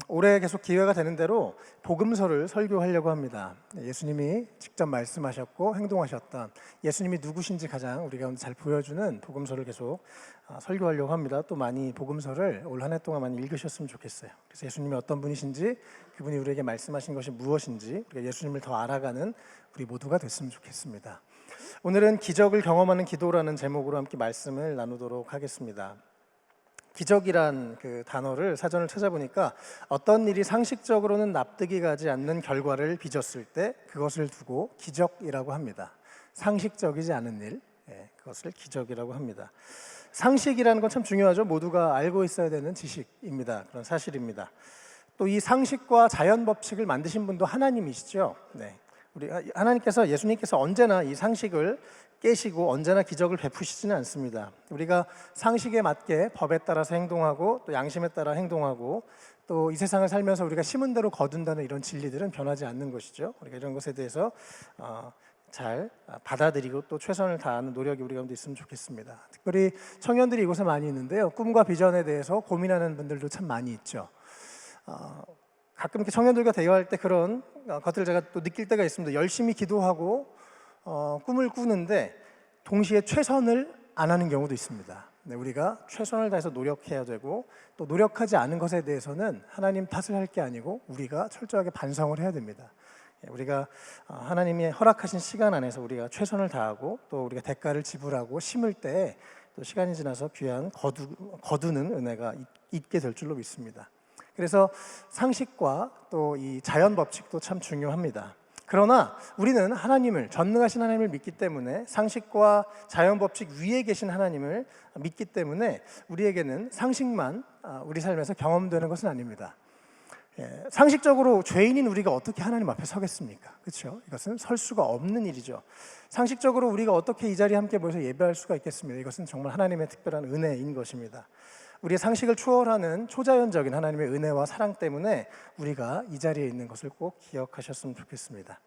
올해 계속 기회가 되는 대로 복음서를 설교하려고 합니다. 예수님이 직접 말씀하셨고 행동하셨던 예수님이 누구신지 가장 우리 가운데 잘 보여주는 복음서를 계속 설교하려고 합니다. 또 많이 복음서를 올 한 해 동안 많이 읽으셨으면 좋겠어요. 그래서 예수님이 어떤 분이신지, 그분이 우리에게 말씀하신 것이 무엇인지, 우리가 예수님을 더 알아가는 우리 모두가 됐으면 좋겠습니다. 오늘은 기적을 경험하는 기도라는 제목으로 함께 말씀을 나누도록 하겠습니다. 기적이란 그 단어를 사전을 찾아보니까 어떤 일이 상식적으로는 납득이 가지 않는 결과를 빚었을 때 그것을 두고 기적이라고 합니다. 상식적이지 않은 일, 그것을 기적이라고 합니다. 상식이라는 건 참 중요하죠. 모두가 알고 있어야 되는 지식입니다. 그런 사실입니다. 또 이 상식과 자연 법칙을 만드신 분도 하나님이시죠. 우리 하나님께서, 예수님께서 언제나 이 상식을 깨시고 언제나 기적을 베푸시지는 않습니다. 우리가 상식에 맞게 법에 따라서 행동하고 또 양심에 따라 행동하고 또 이 세상을 살면서 우리가 심은 대로 거둔다는 이런 진리들은 변하지 않는 것이죠. 우리가 이런 것에 대해서 잘 받아들이고 또 최선을 다하는 노력이 우리 가운데 있으면 좋겠습니다. 특별히 청년들이 이곳에 많이 있는데요, 꿈과 비전에 대해서 고민하는 분들도 참 많이 있죠. 가끔 이렇게 청년들과 대화할 때 그런 것들을 제가 또 느낄 때가 있습니다. 열심히 기도하고 꿈을 꾸는데 동시에 최선을 안 하는 경우도 있습니다. 우리가 최선을 다해서 노력해야 되고 또 노력하지 않은 것에 대해서는 하나님 탓을 할 게 아니고 우리가 철저하게 반성을 해야 됩니다. 우리가 하나님이 허락하신 시간 안에서 우리가 최선을 다하고 또 우리가 대가를 지불하고 심을 때 또 시간이 지나서 귀한 거두는 은혜가 있게 될 줄로 믿습니다. 그래서 상식과 또 이 자연 법칙도 참 중요합니다. 그러나 우리는 하나님을, 전능하신 하나님을 믿기 때문에, 상식과 자연 법칙 위에 계신 하나님을 믿기 때문에 우리에게는 상식만 우리 삶에서 경험되는 것은 아닙니다. 상식적으로 죄인인 우리가 어떻게 하나님 앞에 서겠습니까? 그렇죠? 이것은 설 수가 없는 일이죠. 상식적으로 우리가 어떻게 이 자리에 함께 모여서 예배할 수가 있겠습니까? 이것은 정말 하나님의 특별한 은혜인 것입니다. 우리의 상식을 초월하는 초자연적인 하나님의 은혜와 사랑 때문에 우리가 이 자리에 있는 것을 꼭 기억하셨으면 좋겠습니다.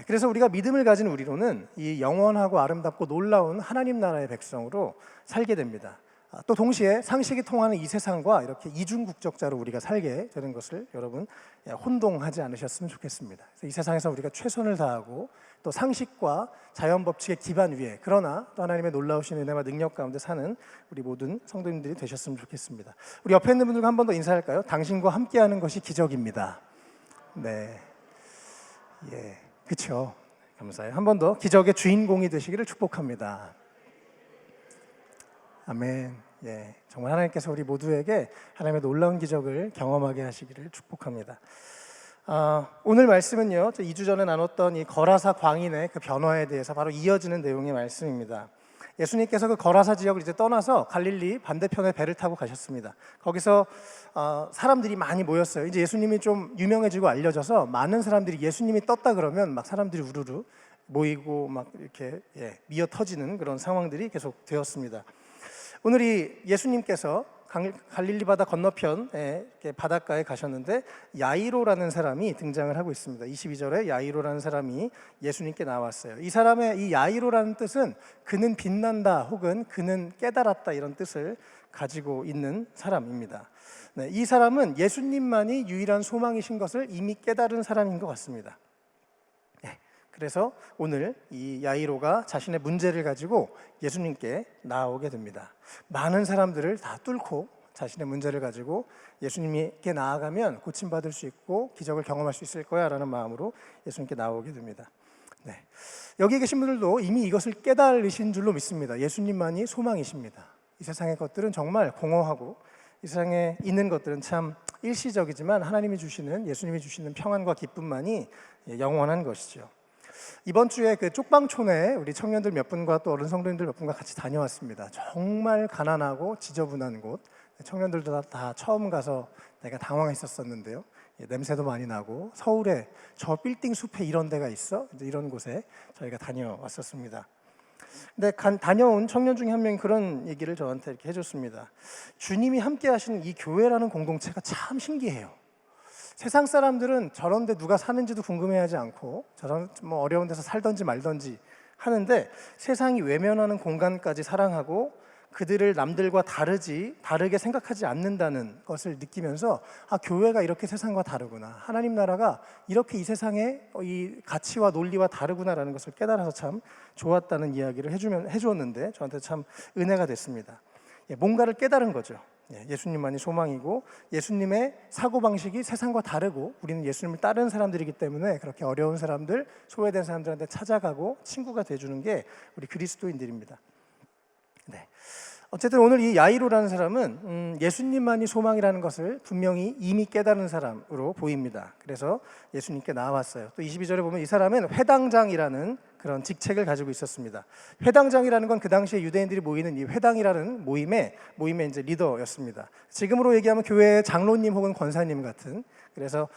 그래서 우리가 믿음을 가진 우리로는 이 영원하고 아름답고 놀라운 하나님 나라의 백성으로 살게 됩니다. 또 동시에 상식이 통하는 이 세상과 이렇게 이중국적자로 우리가 살게 되는 것을 여러분 혼동하지 않으셨으면 좋겠습니다. 그래서 이 세상에서 우리가 최선을 다하고 또 상식과 자연 법칙의 기반 위에, 그러나 또 하나님의 놀라우신 은혜와 능력 가운데 사는 우리 모든 성도님들이 되셨으면 좋겠습니다. 우리 옆에 있는 분들과 한 번 더 인사할까요? 당신과 함께하는 것이 기적입니다. 그렇죠. 감사해요. 한 번 더 기적의 주인공이 되시기를 축복합니다. 아멘. 정말 하나님께서 우리 모두에게 하나님의 놀라운 기적을 경험하게 하시기를 축복합니다. 오늘 말씀은요, 2주 전에 나눴던 이 거라사 광인의 그 변화에 대해서 바로 이어지는 내용의 말씀입니다. 예수님께서 그 거라사 지역을 이제 떠나서 갈릴리 반대편에 배를 타고 가셨습니다. 거기서 사람들이 많이 모였어요. 이제 예수님이 좀 유명해지고 알려져서 많은 사람들이 예수님이 떴다 그러면 막 사람들이 우르르 모이고 막 이렇게 미어 터지는 그런 상황들이 계속 되었습니다. 오늘 이 예수님께서 갈릴리 바다 건너편에 바닷가에 가셨는데 야이로라는 사람이 등장을 하고 있습니다. 22절에 야이로라는 사람이 예수님께 나왔어요. 이 사람의 이 야이로라는 뜻은 그는 빛난다 혹은 그는 깨달았다 이런 뜻을 가지고 있는 사람입니다. 이 사람은 예수님만이 유일한 소망이신 것을 이미 깨달은 사람인 것 같습니다. 그래서 오늘 이 야이로가 자신의 문제를 가지고 예수님께 나오게 됩니다. 많은 사람들을 다 뚫고 자신의 문제를 가지고 예수님께 나아가면 고침받을 수 있고 기적을 경험할 수 있을 거야 라는 마음으로 예수님께 나오게 됩니다. 여기 계신 분들도 이미 이것을 깨달으신 줄로 믿습니다. 예수님만이 소망이십니다. 이 세상의 것들은 정말 공허하고 이 세상에 있는 것들은 참 일시적이지만 하나님이 주시는, 예수님이 주시는 평안과 기쁨만이 영원한 것이죠. 이번 주에 그 쪽방촌에 우리 청년들 몇 분과 또 어른 성도님들 몇 분과 같이 다녀왔습니다. 정말 가난하고 지저분한 곳, 청년들도 다 처음 가서 내가 당황했었는데요. 냄새도 많이 나고 서울에 저 빌딩 숲에 이런 데가 있어? 이런 곳에 저희가 다녀왔었습니다. 근데 다녀온 청년 중에 한 명이 그런 얘기를 저한테 이렇게 해줬습니다. 주님이 함께 하시는 이 교회라는 공동체가 참 신기해요. 세상 사람들은 저런 데 누가 사는지도 궁금해하지 않고 저런 뭐 어려운 데서 살던지 말던지 하는데 세상이 외면하는 공간까지 사랑하고 그들을 남들과 다르게 생각하지 않는다는 것을 느끼면서 교회가 이렇게 세상과 다르구나, 하나님 나라가 이렇게 이 세상의 이 가치와 논리와 다르구나라는 것을 깨달아서 참 좋았다는 이야기를 해주었는데 저한테 참 은혜가 됐습니다. 뭔가를 깨달은 거죠. 예수님만이 소망이고 예수님의 사고방식이 세상과 다르고 우리는 예수님을 따르는 사람들이기 때문에 그렇게 어려운 사람들, 소외된 사람들한테 찾아가고 친구가 돼주는 게 우리 그리스도인들입니다. 어쨌든 오늘 이 야이로라는 사람은 예수님만이 소망이라는 것을 분명히 이미 깨달은 사람으로 보입니다. 그래서 예수님께 나왔어요. 또 22절에 보면 이 사람은 회당장이라는 그런 직책을 가지고 있었습니다. 회당장이라는 건 그 당시에 유대인들이 모이는 이 회당이라는 모임의 이제 리더였습니다. 지금으로 얘기하면 교회의 장로님 혹은 권사님 같은, 그래서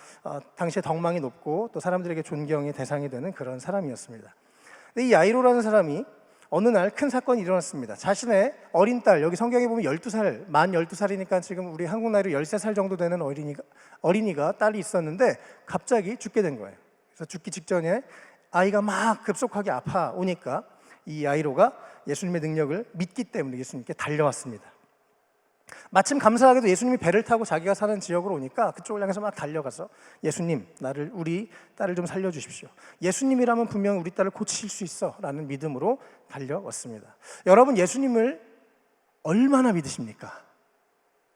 당시에 덕망이 높고 또 사람들에게 존경의 대상이 되는 그런 사람이었습니다. 근데 이 야이로라는 사람이 어느 날 큰 사건이 일어났습니다. 자신의 어린 딸, 여기 성경에 보면 12살, 만 12살이니까 지금 우리 한국 나이로 13살 정도 되는 어린이가 딸이 있었는데 갑자기 죽게 된 거예요. 그래서 죽기 직전에 아이가 막 급속하게 아파오니까 이 야이로가 예수님의 능력을 믿기 때문에 예수님께 달려왔습니다. 마침 감사하게도 예수님이 배를 타고 자기가 사는 지역으로 오니까 그쪽을 향해서 막 달려가서 예수님, 우리 딸을 좀 살려주십시오. 예수님이라면 분명 우리 딸을 고치실 수 있어 라는 믿음으로 달려왔습니다. 여러분, 예수님을 얼마나 믿으십니까?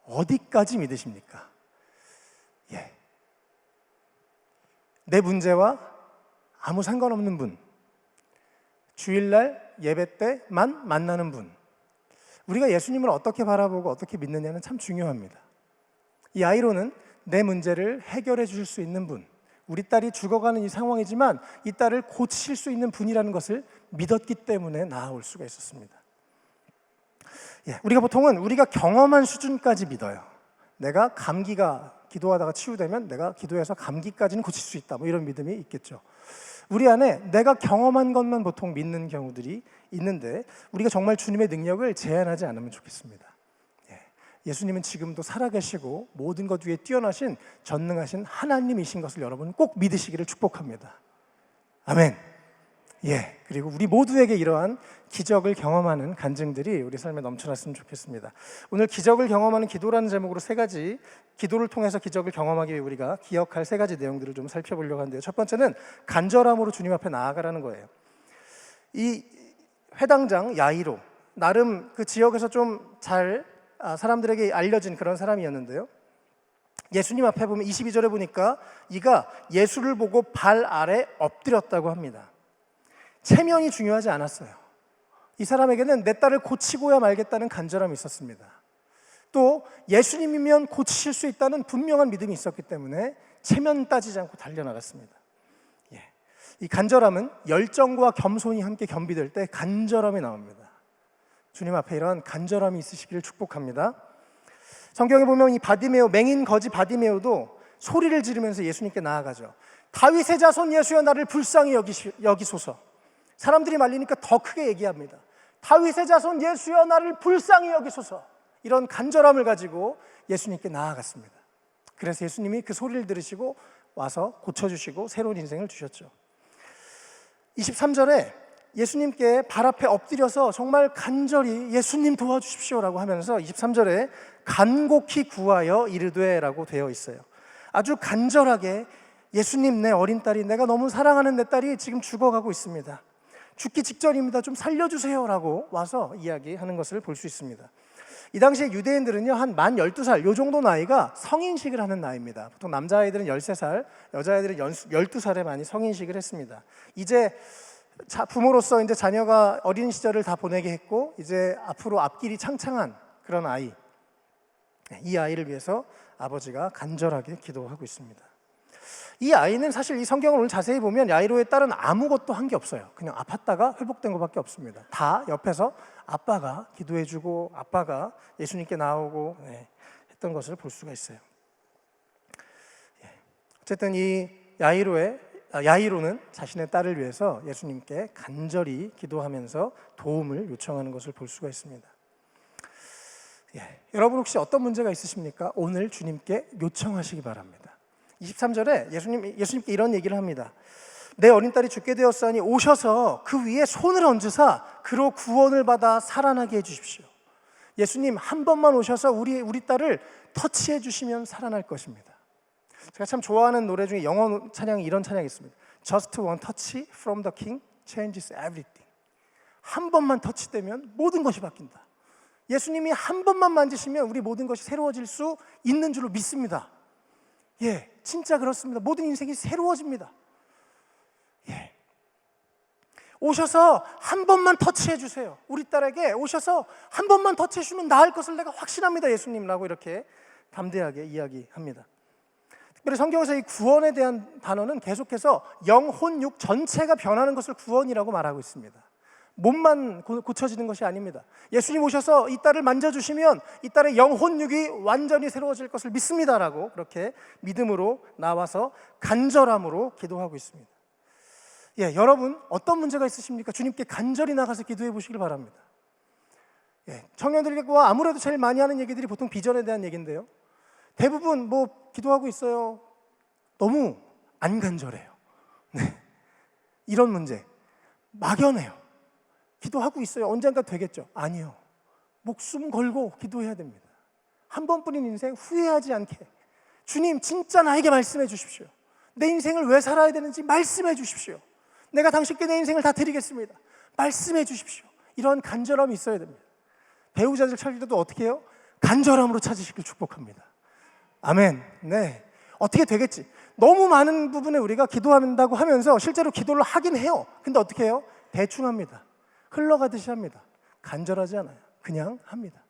어디까지 믿으십니까? 내 문제와 아무 상관없는 분, 주일날 예배 때만 만나는 분, 우리가 예수님을 어떻게 바라보고 어떻게 믿느냐는 참 중요합니다. 이 야이로는 내 문제를 해결해 주실 수 있는 분, 우리 딸이 죽어가는 이 상황이지만 이 딸을 고치실 수 있는 분이라는 것을 믿었기 때문에 나아올 수가 있었습니다. 우리가 보통은 우리가 경험한 수준까지 믿어요. 내가 감기가 기도하다가 치유되면 내가 기도해서 감기까지는 고칠 수 있다, 이런 믿음이 있겠죠. 우리 안에 내가 경험한 것만 보통 믿는 경우들이 있는데 우리가 정말 주님의 능력을 제한하지 않으면 좋겠습니다. 예수님은 지금도 살아계시고 모든 것 위에 뛰어나신 전능하신 하나님이신 것을 여러분 꼭 믿으시기를 축복합니다. 아멘. 그리고 우리 모두에게 이러한 기적을 경험하는 간증들이 우리 삶에 넘쳐났으면 좋겠습니다. 오늘 기적을 경험하는 기도라는 제목으로 세 가지, 기도를 통해서 기적을 경험하기 위해 우리가 기억할 세 가지 내용들을 좀 살펴보려고 하는데요. 첫 번째는 간절함으로 주님 앞에 나아가라는 거예요. 이 회당장 야이로, 나름 그 지역에서 좀 잘 사람들에게 알려진 그런 사람이었는데요. 예수님 앞에 보면 22절에 보니까 이가 예수를 보고 발 아래 엎드렸다고 합니다. 체면이 중요하지 않았어요. 이 사람에게는 내 딸을 고치고야 말겠다는 간절함이 있었습니다. 또 예수님이면 고치실 수 있다는 분명한 믿음이 있었기 때문에 체면 따지지 않고 달려나갔습니다. 이 간절함은 열정과 겸손이 함께 겸비될 때 간절함이 나옵니다. 주님 앞에 이런 간절함이 있으시기를 축복합니다. 성경에 보면 이 바디메오, 맹인 거지 바디메오도 소리를 지르면서 예수님께 나아가죠. 다윗의 자손 예수여 나를 불쌍히 여기소서. 사람들이 말리니까 더 크게 얘기합니다. 다윗의 자손 예수여 나를 불쌍히 여기소서. 이런 간절함을 가지고 예수님께 나아갔습니다. 그래서 예수님이 그 소리를 들으시고 와서 고쳐주시고 새로운 인생을 주셨죠. 23절에 예수님께 발 앞에 엎드려서 정말 간절히 예수님 도와주십시오라고 하면서 23절에 간곡히 구하여 이르되 라고 되어 있어요. 아주 간절하게 예수님, 내 어린 딸이, 내가 너무 사랑하는 내 딸이 지금 죽어가고 있습니다. 죽기 직전입니다. 좀 살려주세요 라고 와서 이야기하는 것을 볼 수 있습니다. 이 당시에 유대인들은요, 한 만 12살 요 정도 나이가 성인식을 하는 나이입니다. 보통 남자아이들은 13살, 여자아이들은 12살에 많이 성인식을 했습니다. 이제 부모로서 이제 자녀가 어린 시절을 다 보내게 했고 이제 앞으로 앞길이 창창한 그런 아이, 이 아이를 위해서 아버지가 간절하게 기도하고 있습니다. 이 아이는 사실 이 성경을 오늘 자세히 보면 야이로의 딸은 아무것도 한 게 없어요. 그냥 아팠다가 회복된 것밖에 없습니다. 다 옆에서 아빠가 기도해주고 아빠가 예수님께 나오고 했던 것을 볼 수가 있어요. 어쨌든 이 야이로는 자신의 딸을 위해서 예수님께 간절히 기도하면서 도움을 요청하는 것을 볼 수가 있습니다. 여러분 혹시 어떤 문제가 있으십니까? 오늘 주님께 요청하시기 바랍니다. 23절에 예수님께 이런 얘기를 합니다. 내 어린 딸이 죽게 되었사니 오셔서 그 위에 손을 얹으사 그로 구원을 받아 살아나게 해주십시오. 예수님 한 번만 오셔서 우리 딸을 터치해 주시면 살아날 것입니다. 제가 참 좋아하는 노래 중에 영어 찬양이 이런 찬양이 있습니다. Just one touch from the King changes everything. 한 번만 터치되면 모든 것이 바뀐다. 예수님이 한 번만 만지시면 우리 모든 것이 새로워질 수 있는 줄로 믿습니다. 예, 진짜 그렇습니다. 모든 인생이 새로워집니다. 예. 오셔서 한 번만 터치해 주세요. 우리 딸에게 오셔서 한 번만 터치해 주면 나을 것을 내가 확신합니다, 예수님이라고 이렇게 담대하게 이야기합니다. 특별히 성경에서 이 구원에 대한 단어는 계속해서 영, 혼, 육 전체가 변하는 것을 구원이라고 말하고 있습니다. 몸만 고쳐지는 것이 아닙니다. 예수님 오셔서 이 딸을 만져주시면 이 딸의 영, 혼, 육이 완전히 새로워질 것을 믿습니다라고 그렇게 믿음으로 나와서 간절함으로 기도하고 있습니다. 예, 여러분 어떤 문제가 있으십니까? 주님께 간절히 나가서 기도해 보시길 바랍니다. 예, 청년들과 아무래도 제일 많이 하는 얘기들이 보통 비전에 대한 얘기인데요. 대부분 뭐 기도하고 있어요. 너무 안 간절해요. 네. 이런 문제 막연해요. 기도하고 있어요. 언젠가 되겠죠? 아니요. 목숨 걸고 기도해야 됩니다. 한 번뿐인 인생 후회하지 않게 주님 진짜 나에게 말씀해 주십시오. 내 인생을 왜 살아야 되는지 말씀해 주십시오. 내가 당신께 내 인생을 다 드리겠습니다. 말씀해 주십시오. 이런 간절함이 있어야 됩니다. 배우자들 찾을 때도 어떻게 해요? 간절함으로 찾으시길 축복합니다. 아멘. 네. 어떻게 되겠지? 너무 많은 부분에 우리가 기도한다고 하면서 실제로 기도를 하긴 해요. 근데 어떻게 해요? 대충 합니다. 흘러가듯이 합니다. 간절하지 않아요. 그냥 합니다.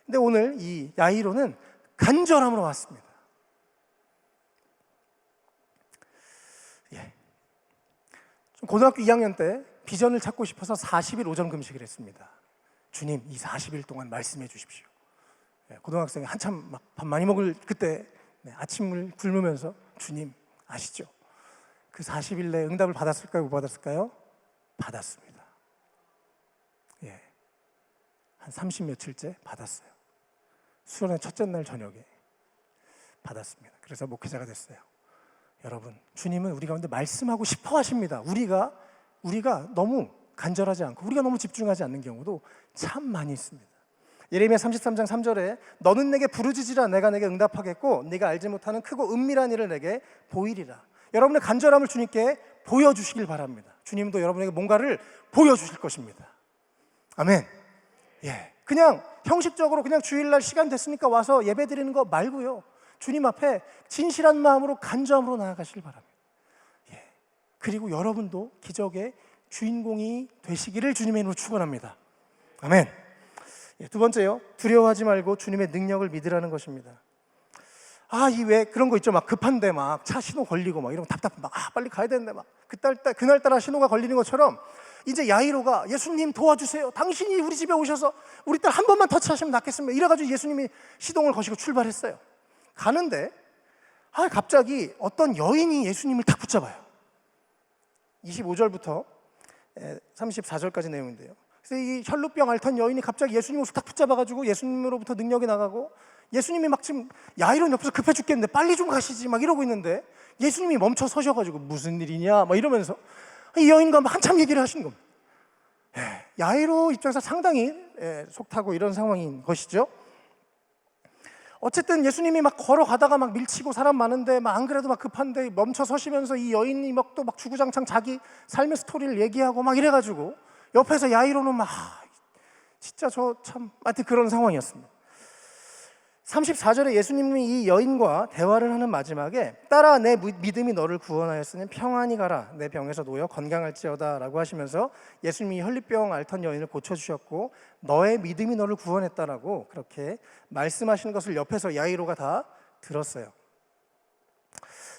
근데 오늘 이 야이로는 간절함으로 왔습니다. 예. 고등학교 2학년 때 비전을 찾고 싶어서 40일 오전 금식을 했습니다. 주님, 이 40일 동안 말씀해 주십시오. 고등학생이 한참 막 밥 많이 먹을 그때 아침을 굶으면서 주님 아시죠? 그 40일 내에 응답을 받았을까요? 못 받았을까요? 받았습니다. 예, 한 30 며칠째 받았어요. 수련회 첫째 날 저녁에 받았습니다. 그래서 목회자가 됐어요. 여러분, 주님은 우리 가운데 말씀하고 싶어 하십니다. 우리가 너무 간절하지 않고 우리가 너무 집중하지 않는 경우도 참 많이 있습니다. 예레미야 33장 3절에 너는 내게 부르짖으라 내가 내게 응답하겠고 네가 알지 못하는 크고 은밀한 일을 내게 보이리라. 여러분의 간절함을 주님께 보여주시길 바랍니다. 주님도 여러분에게 뭔가를 보여주실 것입니다. 아멘. 예, 그냥 형식적으로 그냥 주일날 시간 됐으니까 와서 예배 드리는 거 말고요. 주님 앞에 진실한 마음으로 간절함으로 나아가시길 바랍니다. 예, 그리고 여러분도 기적의 주인공이 되시기를 주님의 이름으로 축원합니다. 아멘. 예, 두 번째요. 두려워하지 말고 주님의 능력을 믿으라는 것입니다. 이 왜 그런 거 있죠? 막 급한데 막 차 신호 걸리고 막 이러면 답답해. 막 빨리 가야 되는데 막 그날따라 신호가 걸리는 것처럼 이제 야이로가 예수님 도와주세요. 당신이 우리 집에 오셔서 우리 딸 한 번만 터치하시면 낫겠습니다. 이래가지고 예수님이 시동을 거시고 출발했어요. 가는데 갑자기 어떤 여인이 예수님을 딱 붙잡아요. 25절부터 34절까지 내용인데요. 그래서 이 혈루병 앓던 여인이 갑자기 예수님을 딱 붙잡아가지고 예수님으로부터 능력이 나가고 예수님이 막 지금 야이론 옆에서 급해 죽겠는데 빨리 좀 가시지 막 이러고 있는데 예수님이 멈춰 서셔가지고 무슨 일이냐 막 이러면서 이 여인과 한참 얘기를 하시는 겁니다. 야이로 입장에서 상당히 속 타고 이런 상황인 것이죠. 어쨌든 예수님이 막 걸어가다가 막 밀치고 사람 많은데 막 안 그래도 막 급한데 멈춰 서시면서 이 여인이 막 또 막 주구장창 자기 삶의 스토리를 얘기하고 막 이래가지고 옆에서 야이로는 막 진짜 저 참 하여튼 그런 상황이었습니다. 34절에 예수님이 이 여인과 대화를 하는 마지막에 딸아 내 믿음이 너를 구원하였으니 평안히 가라 내 병에서 놓여 건강할지어다 라고 하시면서 예수님이 혈루병 앓던 여인을 고쳐주셨고 너의 믿음이 너를 구원했다라고 그렇게 말씀하시는 것을 옆에서 야이로가 다 들었어요.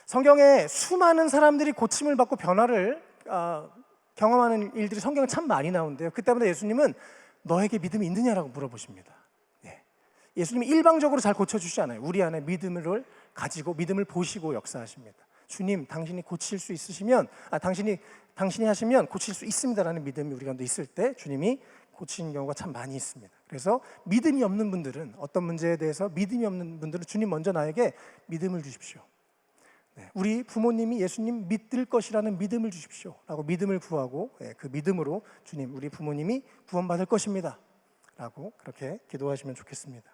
성경에 수많은 사람들이 고침을 받고 변화를 경험하는 일들이 성경에 참 많이 나오는데요. 그 때문에 예수님은 너에게 믿음이 있느냐라고 물어보십니다. 예수님이 일방적으로 잘 고쳐주시지 않아요. 우리 안에 믿음을 가지고 믿음을 보시고 역사하십니다. 주님, 당신이 고칠 수 있으시면 당신이 하시면 고칠 수 있습니다라는 믿음이 우리 가운데 있을 때 주님이 고치는 경우가 참 많이 있습니다. 그래서 믿음이 없는 분들은 어떤 문제에 대해서 믿음이 없는 분들은 주님 먼저 나에게 믿음을 주십시오. 우리 부모님이 예수님 믿을 것이라는 믿음을 주십시오 라고 믿음을 구하고 그 믿음으로 주님 우리 부모님이 구원받을 것입니다. 라고 그렇게 기도하시면 좋겠습니다.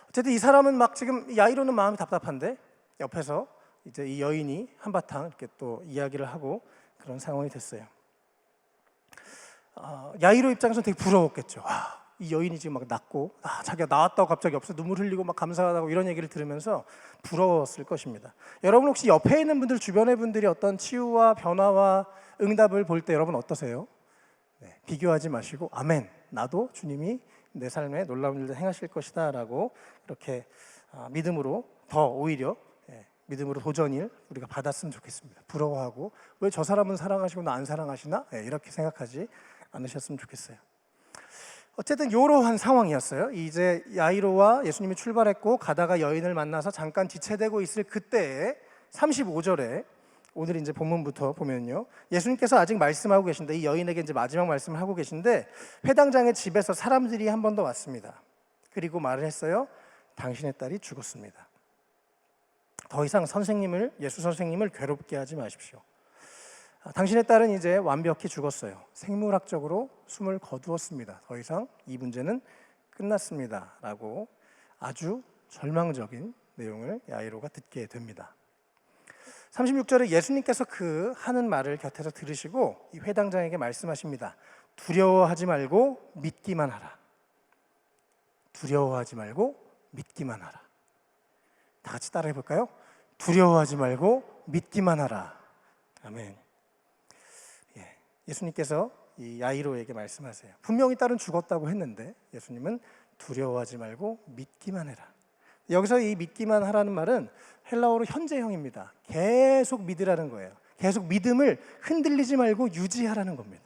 어쨌든 이 사람은 막 지금 야이로는 마음이 답답한데 옆에서 이제 이 여인이 한바탕 이렇게 또 이야기를 하고 그런 상황이 됐어요. 야이로 입장에서는 되게 부러웠겠죠. 이 여인이 지금 막 낫고 자기가 나왔다고 갑자기 없어 눈물 흘리고 막 감사하다고 이런 얘기를 들으면서 부러웠을 것입니다. 여러분 혹시 옆에 있는 분들, 주변의 분들이 어떤 치유와 변화와 응답을 볼 때 여러분 어떠세요? 네, 비교하지 마시고 아멘, 나도 주님이 내 삶에 놀라운 일을 행하실 것이다 라고 이렇게 믿음으로 더 오히려 믿음으로 도전을 우리가 받았으면 좋겠습니다. 부러워하고 왜 저 사람은 사랑하시고 나 안 사랑하시나? 이렇게 생각하지 않으셨으면 좋겠어요. 어쨌든 이러한 상황이었어요. 이제 야이로와 예수님이 출발했고 가다가 여인을 만나서 잠깐 지체되고 있을 그때에 35절에 오늘 이제 본문부터 보면요, 예수님께서 아직 말씀하고 계신데 이 여인에게 이제 마지막 말씀을 하고 계신데 회당장의 집에서 사람들이 한 번 더 왔습니다. 그리고 말을 했어요. 당신의 딸이 죽었습니다. 더 이상 예수 선생님을 괴롭게 하지 마십시오. 당신의 딸은 이제 완벽히 죽었어요. 생물학적으로 숨을 거두었습니다. 더 이상 이 문제는 끝났습니다 라고 아주 절망적인 내용을 야이로가 듣게 됩니다. 36절에 예수님께서 그 하는 말을 곁에서 들으시고 이 회당장에게 말씀하십니다. 두려워하지 말고 믿기만 하라. 두려워하지 말고 믿기만 하라. 다 같이 따라해 볼까요? 두려워하지 말고 믿기만 하라. 아멘. 예수님께서 이 야이로에게 말씀하세요. 분명히 딸은 죽었다고 했는데 예수님은 두려워하지 말고 믿기만 해라. 여기서 이 믿기만 하라는 말은 헬라어로 현재형입니다. 계속 믿으라는 거예요. 계속 믿음을 흔들리지 말고 유지하라는 겁니다.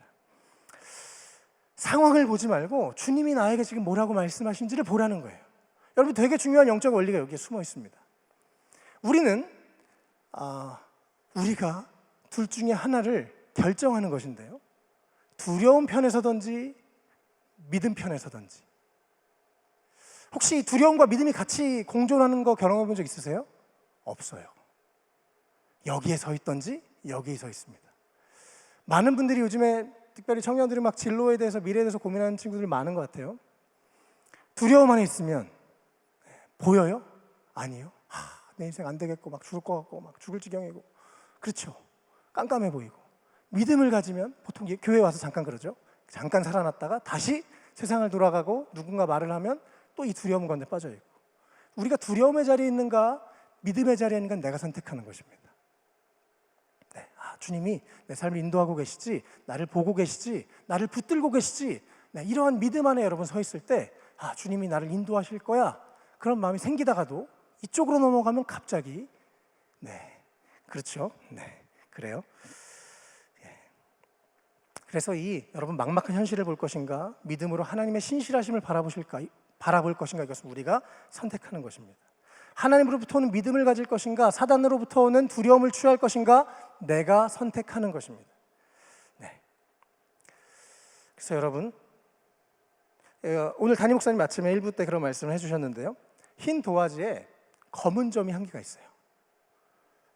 상황을 보지 말고 주님이 나에게 지금 뭐라고 말씀하신지를 보라는 거예요. 여러분 되게 중요한 영적 원리가 여기에 숨어 있습니다. 우리는 우리가 둘 중에 하나를 결정하는 것인데요, 두려움 편에 서든지 믿음 편에 서든지. 혹시 두려움과 믿음이 같이 공존하는 거 경험해 본 적 있으세요? 없어요. 여기에 서 있든지 여기에 서 있습니다. 많은 분들이 요즘에 특별히 청년들이 막 진로에 대해서, 미래에 대해서 고민하는 친구들이 많은 것 같아요. 두려움 안에 있으면 보여요? 아니요. 내 인생 안 되겠고 막 죽을 것 같고 막 죽을 지경이고, 그렇죠. 깜깜해 보이고. 믿음을 가지면 보통 교회 와서 잠깐 그러죠. 잠깐 살아났다가 다시 세상을 돌아가고 누군가 말을 하면 또 이 두려움 가운데 빠져 있고. 우리가 두려움의 자리에 있는가 믿음의 자리에 있는가 내가 선택하는 것입니다. 네, 주님이 내 삶을 인도하고 계시지, 나를 보고 계시지, 나를 붙들고 계시지, 네, 이러한 믿음 안에 여러분 서 있을 때 주님이 나를 인도하실 거야, 그런 마음이 생기다가도 이쪽으로 넘어가면 갑자기 그렇죠. 그래요. 그래서 여러분 막막한 현실을 볼 것인가 믿음으로 하나님의 신실하심을 바라볼 것인가, 이것은 우리가 선택하는 것입니다. 하나님으로부터 오는 믿음을 가질 것인가, 사단으로부터 오는 두려움을 취할 것인가, 내가 선택하는 것입니다. 그래서 여러분 오늘 담임 목사님 아침에 1부 때 그런 말씀을 해주셨는데요, 흰 도화지에 검은 점이 한 개가 있어요.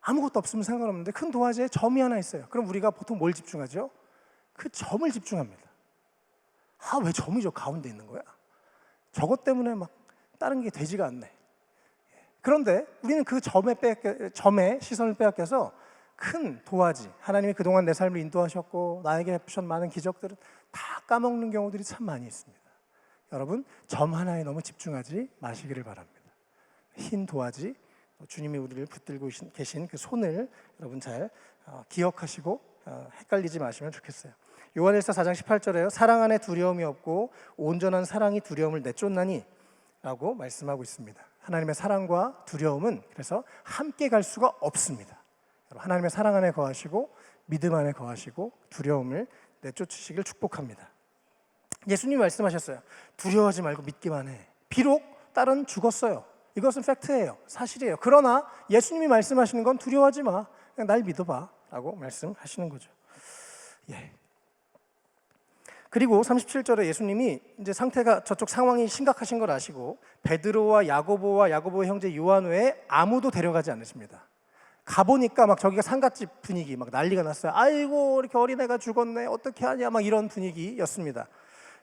아무것도 없으면 상관없는데 큰 도화지에 점이 하나 있어요. 그럼 우리가 보통 뭘 집중하죠? 그 점을 집중합니다. 왜 점이 저 가운데 있는 거야? 저것 때문에 막 다른 게 되지가 않네. 그런데 우리는 그 점에 시선을 빼앗겨서 큰 도화지, 하나님이 그동안 내 삶을 인도하셨고 나에게 베푸신 많은 기적들은 다 까먹는 경우들이 참 많이 있습니다. 여러분, 점 하나에 너무 집중하지 마시기를 바랍니다. 흰 도화지, 주님이 우리를 붙들고 계신 그 손을 여러분 잘 기억하시고 헷갈리지 마시면 좋겠어요. 요한일서 4장 18절에요. 사랑 안에 두려움이 없고 온전한 사랑이 두려움을 내쫓나니 라고 말씀하고 있습니다. 하나님의 사랑과 두려움은 그래서 함께 갈 수가 없습니다. 하나님의 사랑 안에 거하시고 믿음 안에 거하시고 두려움을 내쫓으시길 축복합니다. 예수님이 말씀하셨어요. 두려워하지 말고 믿기만 해. 비록 딸은 죽었어요. 이것은 팩트예요. 사실이에요. 그러나 예수님이 말씀하시는 건 두려워하지 마. 그냥 날 믿어봐 라고 말씀하시는 거죠. 그리고 37절에 예수님이 이제 상태가 저쪽 상황이 심각하신 걸 아시고 베드로와 야고보와 야고보의 형제 요한 외에 아무도 데려가지 않으십니다. 가보니까 막 저기가 상갓집 분위기 막 난리가 났어요. 아이고 이렇게 어린애가 죽었네, 어떻게 하냐, 막 이런 분위기였습니다.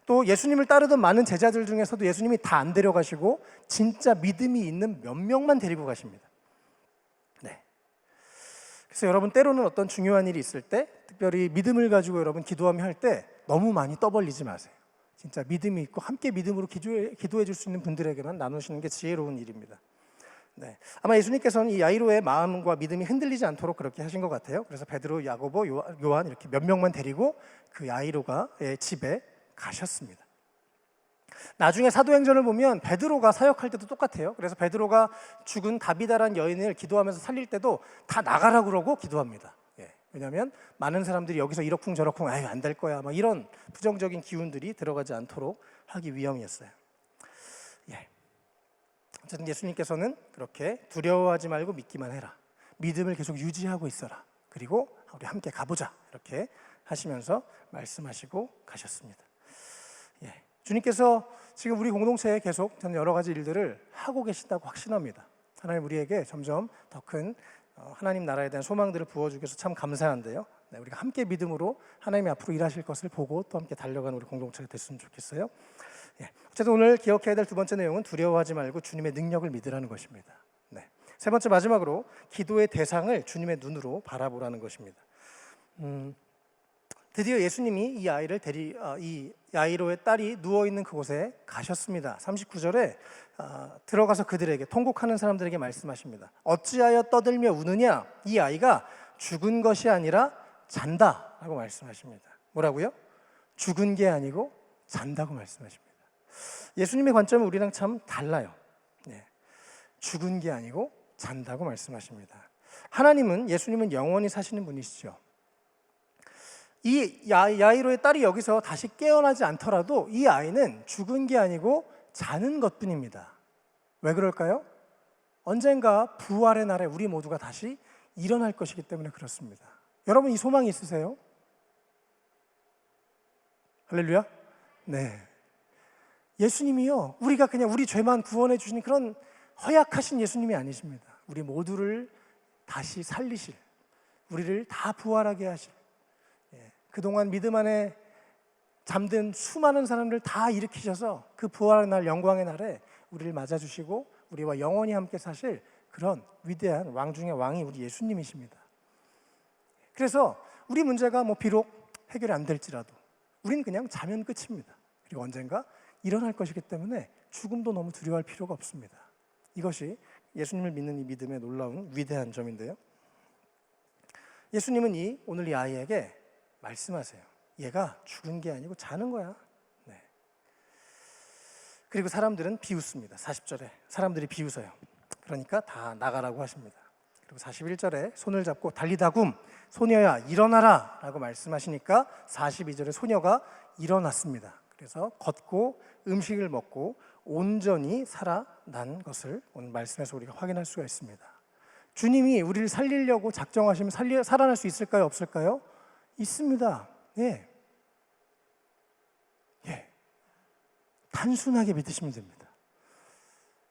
또 예수님을 따르던 많은 제자들 중에서도 예수님이 다 안 데려가시고 진짜 믿음이 있는 몇 명만 데리고 가십니다. 네. 그래서 여러분 때로는 어떤 중요한 일이 있을 때, 특별히 믿음을 가지고 여러분 기도하며 할 때 너무 많이 떠벌리지 마세요. 진짜 믿음이 있고 함께 믿음으로 기도해 줄 수 있는 분들에게만 나누시는 게 지혜로운 일입니다. 네. 아마 예수님께서는 이 야이로의 마음과 믿음이 흔들리지 않도록 그렇게 하신 것 같아요. 그래서 베드로, 야고보, 요한 이렇게 몇 명만 데리고 그 야이로가의 집에 가셨습니다. 나중에 사도행전을 보면 베드로가 사역할 때도 똑같아요. 그래서 베드로가 죽은 다비다란 여인을 기도하면서 살릴 때도 다 나가라 그러고 기도합니다. 왜냐하면 많은 사람들이 여기서 이러쿵저러쿵 아유 안 될 거야 막 이런 부정적인 기운들이 들어가지 않도록 하기 위함이었어요. 어쨌든 예수님께서는 그렇게 두려워하지 말고 믿기만 해라, 믿음을 계속 유지하고 있어라, 그리고 우리 함께 가보자 이렇게 하시면서 말씀하시고 가셨습니다. 주님께서 지금 우리 공동체에 계속 저는 여러 가지 일들을 하고 계신다고 확신합니다. 하나님 우리에게 점점 더 큰 하나님 나라에 대한 소망들을 부어주셔서 참 감사한데요. 우리가 함께 믿음으로 하나님이 앞으로 일하실 것을 보고 또 함께 달려가는 우리 공동체가 됐으면 좋겠어요. 어쨌든 오늘 기억해야 될 두 번째 내용은 두려워하지 말고 주님의 능력을 믿으라는 것입니다. 세 번째 마지막으로 기도의 대상을 주님의 눈으로 바라보라는 것입니다. 드디어 예수님이 이 야이로의 딸이 누워있는 그곳에 가셨습니다. 39절에 들어가서 그들에게, 통곡하는 사람들에게 말씀하십니다. 어찌하여 떠들며 우느냐? 이 아이가 죽은 것이 아니라 잔다 라고 말씀하십니다. 뭐라고요? 죽은 게 아니고 잔다고 말씀하십니다. 예수님의 관점은 우리랑 참 달라요. 죽은 게 아니고 잔다고 말씀하십니다. 하나님은, 예수님은 영원히 사시는 분이시죠. 이 야이로의 딸이 여기서 다시 깨어나지 않더라도 이 아이는 죽은 게 아니고 자는 것뿐입니다. 왜 그럴까요? 언젠가 부활의 날에 우리 모두가 다시 일어날 것이기 때문에 그렇습니다. 여러분 이 소망이 있으세요? 할렐루야? 네. 예수님이요, 우리가 그냥 우리 죄만 구원해 주시는 그런 허약하신 예수님이 아니십니다. 우리 모두를 다시 살리실, 우리를 다 부활하게 하실, 그동안 믿음 안에 잠든 수많은 사람들 다 일으키셔서 그 부활의 날, 영광의 날에 우리를 맞아주시고 우리와 영원히 함께 사실 그런 위대한 왕 중의 왕이 우리 예수님이십니다. 그래서 우리 문제가 비록 해결이 안 될지라도 우리는 그냥 자면 끝입니다. 그리고 언젠가 일어날 것이기 때문에 죽음도 너무 두려워할 필요가 없습니다. 이것이 예수님을 믿는 이 믿음의 놀라운 위대한 점인데요. 예수님은 오늘 이 아이에게 말씀하세요. 얘가 죽은 게 아니고 자는 거야. 그리고 사람들은 비웃습니다. 40절에 사람들이 비웃어요. 그러니까 다 나가라고 하십니다. 그리고 41절에 손을 잡고 달리다굼, 소녀야 일어나라 라고 말씀하시니까 42절에 소녀가 일어났습니다. 그래서 걷고 음식을 먹고 온전히 살아난 것을 오늘 말씀에서 우리가 확인할 수가 있습니다. 주님이 우리를 살리려고 작정하시면 살아날 수 있을까요? 없을까요? 있습니다. 단순하게 믿으시면 됩니다.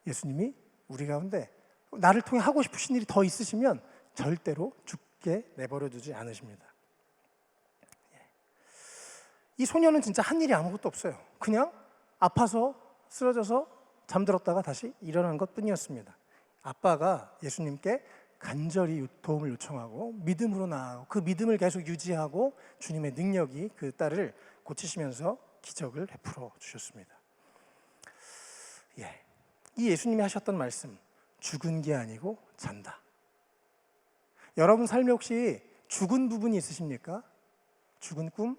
예수님이 우리 가운데 나를 통해 하고 싶으신 일이 더 있으시면 절대로 죽게 내버려 두지 않으십니다. 이 소녀는 진짜 한 일이 아무것도 없어요. 그냥 아파서 쓰러져서 잠들었다가 다시 일어난 것뿐이었습니다. 아빠가 예수님께 간절히 도움을 요청하고 믿음으로 나아가고 그 믿음을 계속 유지하고 주님의 능력이 그 딸을 고치시면서 기적을 베풀어 주셨습니다. 이 예수님이 하셨던 말씀, 죽은 게 아니고 잔다. 여러분 삶에 혹시 죽은 부분이 있으십니까? 죽은 꿈,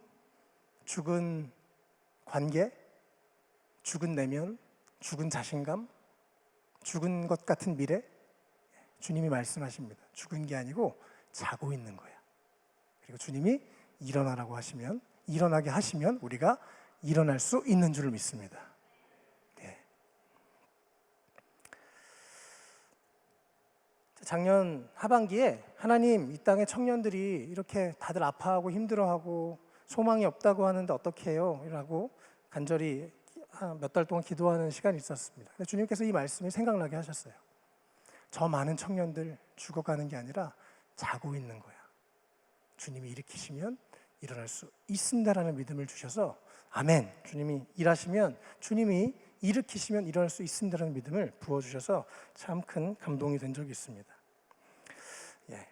죽은 관계, 죽은 내면, 죽은 자신감, 죽은 것 같은 미래? 주님이 말씀하십니다. 죽은 게 아니고 자고 있는 거야. 그리고 주님이 일어나라고 하시면, 일어나게 하시면 우리가 일어날 수 있는 줄 믿습니다. 작년 하반기에 하나님, 이 땅의 청년들이 이렇게 다들 아파하고 힘들어하고 소망이 없다고 하는데 어떻게 해요? 라고 간절히 몇 달 동안 기도하는 시간이 있었습니다. 주님께서 이 말씀이 생각나게 하셨어요. 저 많은 청년들 죽어가는 게 아니라 자고 있는 거야. 주님이 일으키시면 일어날 수 있습니다라는 믿음을 주셔서 아멘. 주님이 일하시면, 주님이 일으키시면 일어날 수 있습니다라는 믿음을 부어주셔서 참 큰 감동이 된 적이 있습니다. 예.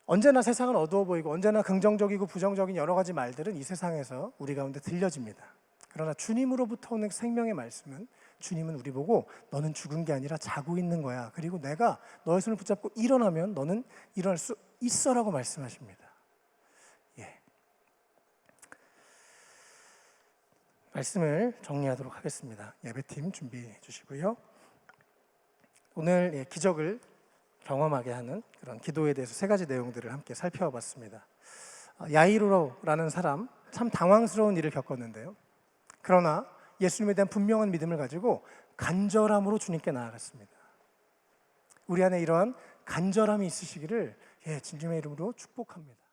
언제나 세상은 어두워 보이고 언제나 긍정적이고 부정적인 여러 가지 말들은 이 세상에서 우리 가운데 들려집니다. 그러나 주님으로부터 오는 생명의 말씀은, 주님은 우리 보고 너는 죽은 게 아니라 자고 있는 거야. 그리고 내가 너의 손을 붙잡고 일어나면 너는 일어날 수 있어라고 말씀하십니다. 예. 말씀을 정리하도록 하겠습니다. 예배팀 준비해 주시고요. 오늘 기적을 경험하게 하는 그런 기도에 대해서 세 가지 내용들을 함께 살펴봤습니다. 야이로라는 사람, 참 당황스러운 일을 겪었는데요. 그러나 예수님에 대한 분명한 믿음을 가지고 간절함으로 주님께 나아갔습니다. 우리 안에 이러한 간절함이 있으시기를 진주의 이름으로 축복합니다.